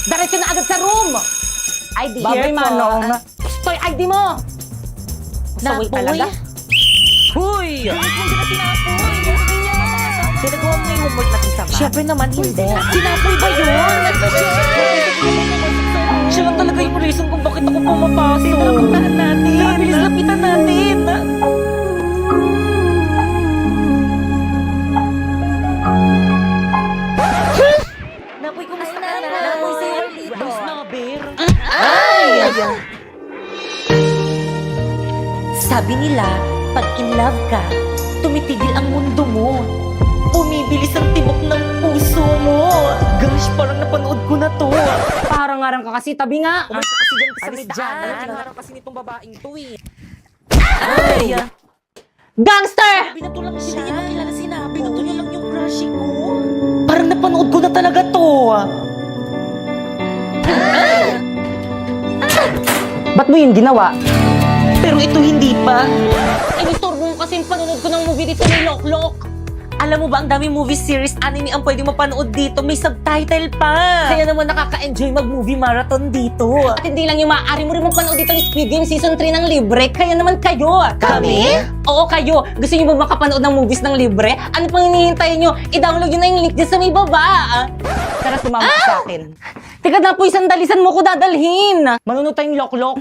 Diretso na agad sa room! ID. Baboy Manong. Toy, ID mo! Saway talaga. Huy! Pinagawa mo yung homework natin sa Siyempre naman hindi. Sinapoy ba yun? Siya lang talaga yung reason kung bakit ako pumapasok. Puntahan natin. Bilis lapitan natin. Napoy, kumusta ka na? Napoy, sa'yo dito. Ang snobber. Ay! Sabi nila, pag in love ka, tumitigil ang mundo mo. Bumibilis ang tibok ng puso mo. Gosh, parang napanood ko na to. Parang-arang ka kasi, tabi nga. Umalis ka kasi dyan sa Alis medyana. dyan. Tinarang kasi nitong babaeng to eh. Ay! Gangster! Sabi na to lang siya. Hindi niya makilala sinabi na to niya lang yung crush ko. Parang napanood ko na talaga to. Ba't mo yun ginawa? Pero ito hindi pa. Inistorbo mo kasi yung panonood ko ng movie dito ni Loklok. Alam mo ba, ang daming movie series, anime ang pwede mapanood dito. May subtitle pa. Kaya naman nakaka-enjoy mag-movie marathon dito. At hindi lang yung maaari mo rin mong panood dito ni Squid Game Season 3 ng libre. Kaya naman kayo. Kami? Oo, kayo. Gusto niyo ba makapanood ng movies ng libre? Ano pang hinihintay niyo? I-download nyo na yung link dyan sa may baba. Tara, sumama ka sa akin. Teka na po, isang dalisan mo ko dadalhin. Manunod tayong Loklok.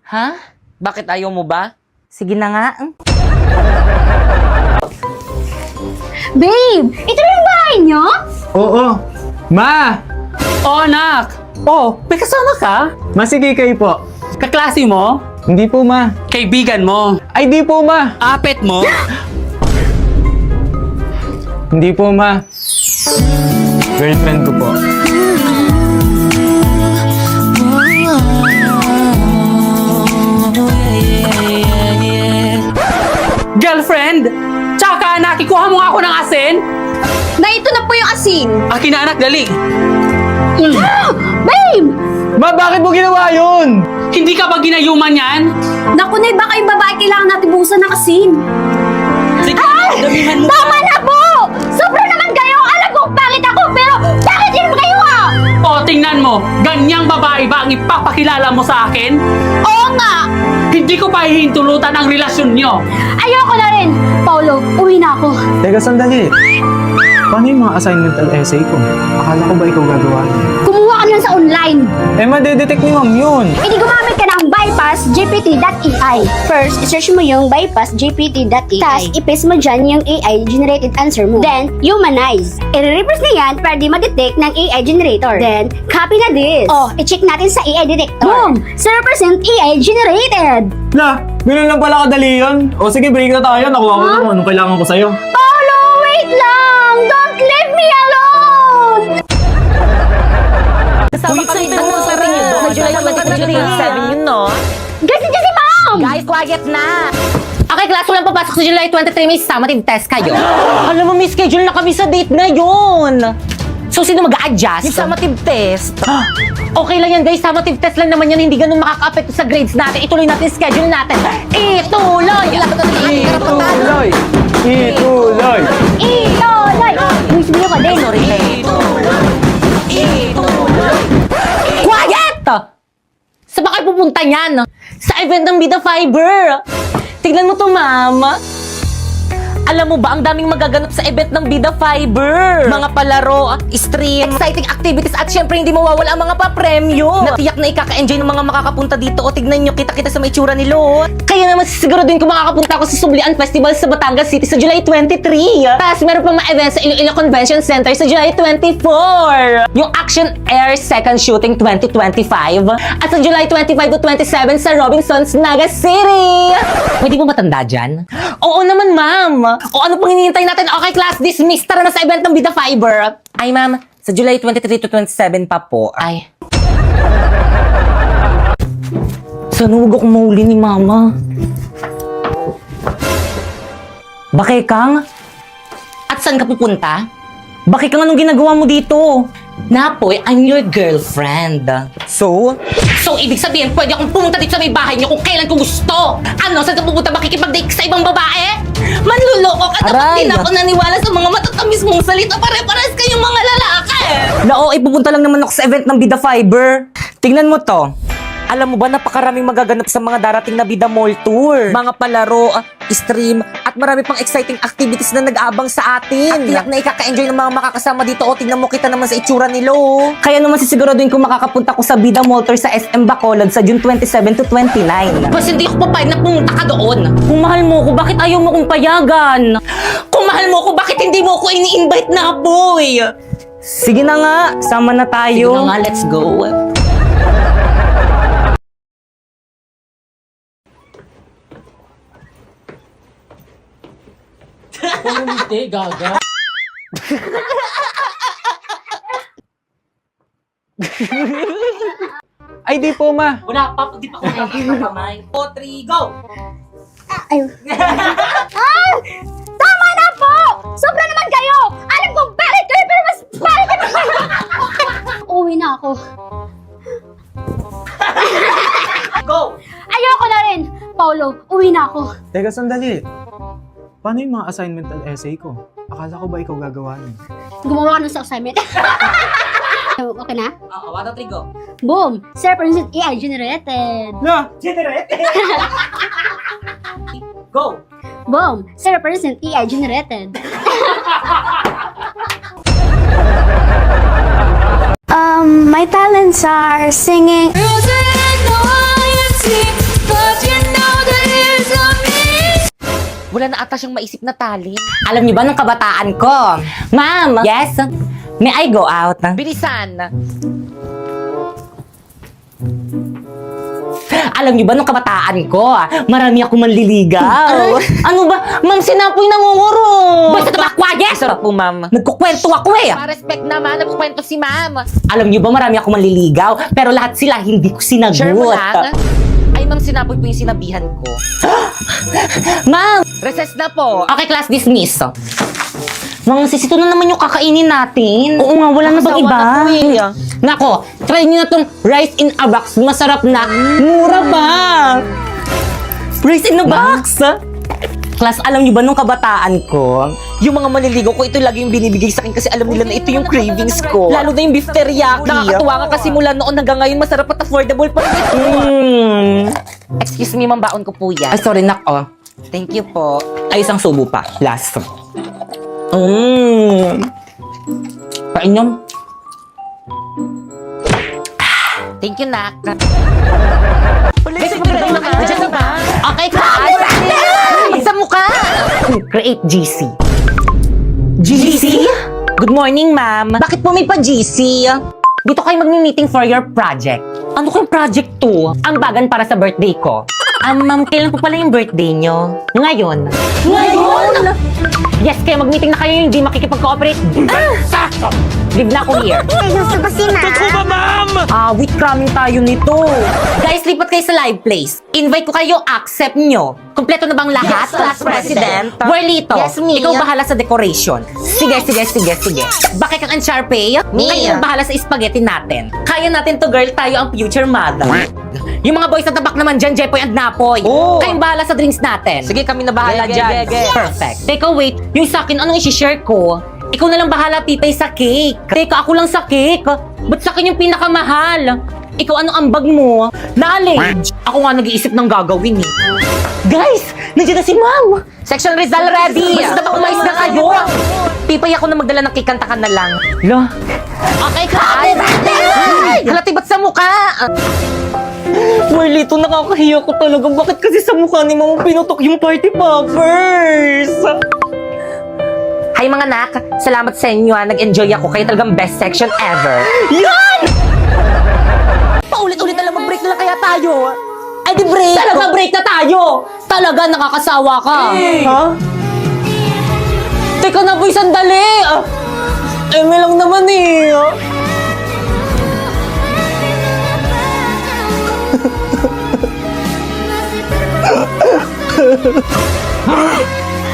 Ha? Bakit ayaw mo ba? Sige na nga. Babe, ito na yung bahay niyo? Oo. Ma! Oh, anak! Oh, may kasama ka? Masige kayo po. Kaklase mo? Hindi po, ma. Kaibigan mo? Ay, di po, ma. Apet mo? Hindi po, ma. Girlfriend ko po. Girlfriend? Tsaka anak, ikuha mo nga ako ng asin? Na ito na po yung asin. Akin na anak, dali. Babe! Ma, bakit mo ginawa yun? Hindi ka ba ginayuman yan? Naku na, baka yung babae kailangan natin buhusan ng asin. Sige, damihan mo Tama pa. na po! Sobra naman kayo! Alam kong pangit ako, pero bakit yun kayo ah? O, tingnan mo. Ganyang babae ba ang ipapakilala mo sa akin? Oo nga! Hindi ko pa hihintulutan ang relasyon nyo. Ayoko na rin! Paulo, uwi na ako. Teka, sandali. Paano yung mga assignmental essay ko? Akala ko ba ikaw gagawa yun? Kumuha ka lang sa online. Eh, madedetect ni ma'am yun. E di gumamit ka ng bypassgpt.ai. First, isearch mo yung bypassgpt.ai. Tapos, ipaste mo dyan yung AI-generated answer mo. Then, humanize. I-reverse na yan para di ma-detect ng AI generator. Then, copy na this. Oh, i-check natin sa AI detector. Boom! 0% AI generated! La, ganun lang pala kadali yun. O sige, break na tayo. Nakuha ko na kung anong kailangan ko sa'yo. Paulo, wait lang! Don't leave me alone! Kasama kami Wait, doon sa ring yun. Sa July 23, 7 yun, no? Guys, nandiyan si ma'am! Guys, quiet na! Okay, class, walang papasok sa July 23. May summative test kayo. Alam mo, may schedule na kami sa date na yun. So, sino mag-a-adjust? Yung summative test. Okay lang yan, guys. Summative test lang naman yan. Hindi ganun makaka-apekto sa grades natin. Ituloy natin yung schedule natin. Ituloy! Ituloy! Ituloy! Ituloy! Luis, bilo ka din. Sorry, Quiet! Saan ba kayo pupunta niyan? Sa event ng Bida Fiber. Tignan mo to, ma'am. Alam mo ba, ang daming magaganap sa event ng Bida Fiber. Mga palaro, stream, Exciting activities at syempre hindi mawawala ang mga papremyo. natiyak na ikaka-enjoy ng mga makakapunta dito. O tignan nyo, kita-kita sa may tsura ni Lot. Kaya naman siguro din kung makakapunta ako sa Sublian Festival sa Batangas City sa July 23. Tapos meron pang mga events sa Iloilo Convention Center sa July 24. Yung Action Air Second Shooting 2025. At sa July 25 to 27 sa Robinsons, Naga City. Pwede mo matanda dyan? Oo naman, ma'am. O ano pang hinihintay natin? Okay, class, dismiss. Tara na sa event ng Bida Fiber. Ay ma'am, sa July 23 to 27 pa po. Ay. Sana huwag akong mahuli ni mama. Bakit Kang? At saan ka pupunta? Bakit Kang, anong ginagawa mo dito? Napoy, I'm your girlfriend. So? So, ibig sabihin, pwede akong pumunta dito sa may bahay niyo kung kailan ko gusto. Ano, saan ka pupunta makikipag-date ka sa ibang babae? Manluloko ka, dapat Aray! din ako naniwala sa mga matatamis mong salita. Pare-pares kayong mga lalaki. Oo, ipupunta lang naman ako sa event ng Bida Fiber. Tingnan mo to. Alam mo ba, napakaraming magaganap sa mga darating na Bida Mall Tour. Mga palaro, stream, at marami pang exciting activities na nag-aabang sa atin. At tiyak na ikaka-enjoy ng mga makakasama dito. O, tingnan mo, kita naman sa itsura nila. Oh. Kaya naman sisiguraduhin kung makakapunta ko sa Bida Mall Tour sa SM Bacolod sa June 27 to 29. Mas hindi ako papayag na pumunta ka doon. Kung mahal mo ko, bakit ayaw mo kong payagan? Kung mahal mo ko, bakit hindi mo ako ini-invite na, boy? Sige na nga, sama na tayo. Sige na nga, let's go. Pumumiti, gaga. Ay, di po, ma. Wala pa, di pa ako kamay. 4, 3, go! Ay. Ah! Tama na po! Sobra naman kayo! Alam kong bakit kayo, pero mas bakit na kayo! Uwi na ako. Go! Ayoko na rin! Paulo, uwi na ako. Teka, sandali. Paano yung mga assignment at essay ko? Akala ko ba ikaw gagawa niyo? Gumawa ka na sa assignment. Okay na? Oo, 1, 2, 3, go! Boom! 0% AI generated. Na! Go! Boom! 0% AI generated. My talents are singing. Wala na ata siyang maisip na talent. Alam niyo ba nung kabataan ko? Ma'am! Yes? May I go out? Bilisan! Alam niyo ba nung kabataan ko, marami ako manliligaw. Ano ba? Ma'am, sinapoy nangunguro. Basta ka ba, quiet? Sarap po, ma'am. Nagkukwento ako eh. Pa-respect naman, nagkwento si ma'am. Alam niyo ba marami ako manliligaw, pero lahat sila hindi ko sinagot. Sure mo lang? Ay, ma'am, sinapoy po yung sinabihan ko. Ma'am! Recess na po. Okay, class dismiss. Mga sis, ito na naman yung kakainin natin. Oo nga, wala na bang Nakasawa iba? na po eh. Nako, try niyo na tong rice in a box. Masarap na. Mura pa. Rice in a box. Class, alam niyo ba nung kabataan ko? Yung mga maliligaw ko, ito lagi yung binibigay sa akin kasi alam nila na ito yung cravings ko. Lalo na yung beef teriyaki. Nakakatuwa nga kasi mula noon hanggang ngayon masarap at affordable pa rin ito. Excuse me, ma'am, baon ko po yan. Ay, sorry, nak. Oh. Thank you po. Ay, isang subo pa. Last. Kain niyo. Thank you, Nak. Okay, class. Sa mukha. Create GC. GC? Good morning, ma'am. Bakit po may pa-GC? Dito kayo mag-meeting for your project. Ano kayong project to? Ang bagan para sa birthday ko. Ma'am, kailan po pala yung birthday nyo? Ngayon. Ngayon? Yes, kaya mag-meeting na kayo, hindi makikipag-cooperate. Sakto! Live na ako here. Gusto ko si Ma. Wait, cramming tayo nito. Guys, lipat kayo sa live place. Invite ko kayo, accept nyo. Kompleto na bang lahat? Yes, Class President. Warlito, Yes, me. ikaw bahala sa decoration. Sige. Bakit kang Uncharpay? Me. Kayo bahala sa spaghetti natin. Kaya natin to, girl. Tayo ang future mother. Yung mga boys na tabak naman dyan, Jepoy and Napoy. Oo. Kayong bahala sa drinks natin. Sige, kami na bahala dyan. Perfect. Teka, wait. Yung sa akin, anong isi-share ko? Ikaw na lang bahala, Pipay, sa cake. Teka, ako lang sa cake. Ba't sa akin yung pinakamahal? Ikaw, anong ambag mo? Knowledge. Ako nga nag-iisip ng gagawin eh. Guys, nandiyan na si Ma'am. Section Rizal ready. Basta ba umayos na kayo? Pipay ako na magdala ng kikanta ka na lang. Lo. Okay, Happy birthday! Halati ba't sa mukha? Marlito, nakakahiya ko talaga. Bakit kasi sa mukha ni Mama pinutok yung party poppers? Hi mga nak, salamat sa inyo Nag-enjoy ako. Kayo talagang best section ever. Yan! Paulit-ulit na lang mag-break na lang kaya tayo. Ay, di break! Talaga break na tayo! Talaga, nakakasawa ka. Ha? Teka na, boy, sandali! Eme lang naman eh.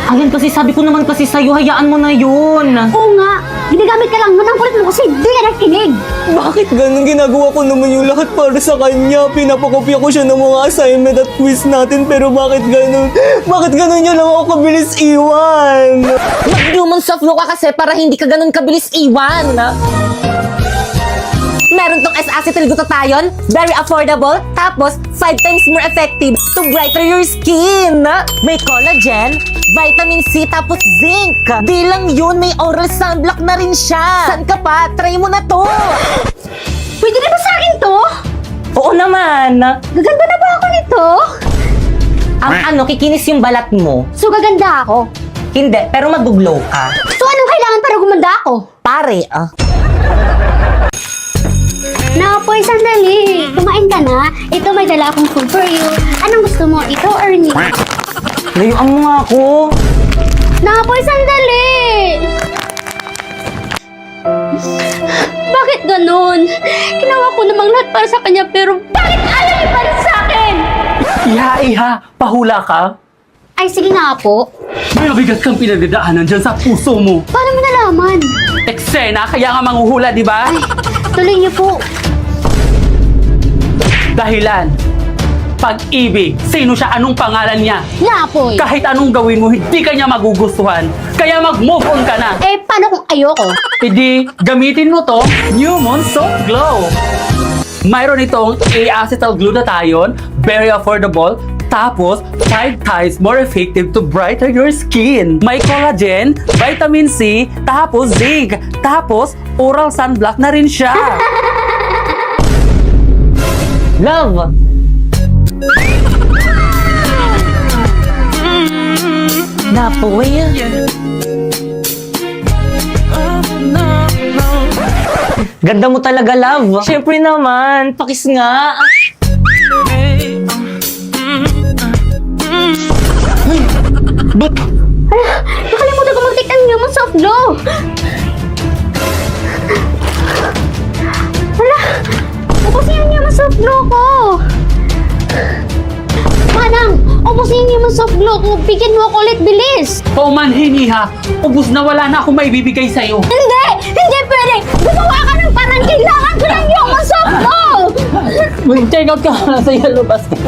Ayan kasi, sabi ko naman kasi sa'yo, hayaan mo na yun. Oo nga, Ginagamit ka lang nun. Ang kulit mo kasi di ka nakikinig. Bakit ganun? Ginagawa ko naman yung lahat para sa kanya. Pinapakopya ko siya ng mga assignment at quiz natin. Pero bakit ganun? Bakit ganun niya lang ako kabilis iwan? Mag-human soft glue ka kasi para hindi ka ganun kabilis iwan. Meron tong S-acetylglutathione, very affordable, tapos 5 times more effective to brighten your skin. May collagen, vitamin C, tapos zinc. Di lang yun, may oral sunblock na rin siya. San ka pa? Try mo na to. Pwede na ba sa akin to? Oo naman. Gaganda na ba ako nito? Ang kikinis yung balat mo. So gaganda ako. Hindi, pero mag-glow ka. So anong kailangan para gumanda ako? Pare, Napoy, sandali. Kumain ka na. Ito may dala akong food for you. Anong gusto mo? Ito or ni? layuan mo nga ako. Napoy, sandali. Bakit ganun? Ginawa ko namang lahat para sa kanya pero bakit ayaw niya pa rin sa akin? Iha, pahula ka. Ay, sige nga po. May mabigat kang pinagdadaanan dyan sa puso mo. Paano mo nalaman? Eksena, kaya nga manghuhula, di ba? Ay, tuloy niyo po. Dahilan. Pag-ibig. Sino siya? Anong pangalan niya? Napoy. Kahit anong gawin mo, hindi ka niya magugustuhan. Kaya mag-move on ka na. Eh, paano kung ayoko? Hindi, gamitin mo to, New Moon Soft Glow. Mayroon itong acetylglutathione, very affordable, tapos 5 times more effective to brighten your skin. May collagen, vitamin C, tapos zinc, tapos oral sunblock na rin siya. Love! Napoy. Ganda mo talaga, love. Siyempre naman, pakis nga. Ba't? Nakalimutan ko mag-take ng human soft glow. Wala. Ubusin yung human soft glow ko. Manang, ubusin yung human soft glow ko. Bigyan mo ako ulit, bilis. Paumanhin, Iha. Ubus na, wala na akong maibibigay sa'yo. Hindi! Hindi pwede! Gumawa ka ng parang kailangan ko ng human soft glow! Mag-check out ka na sa yellow basket.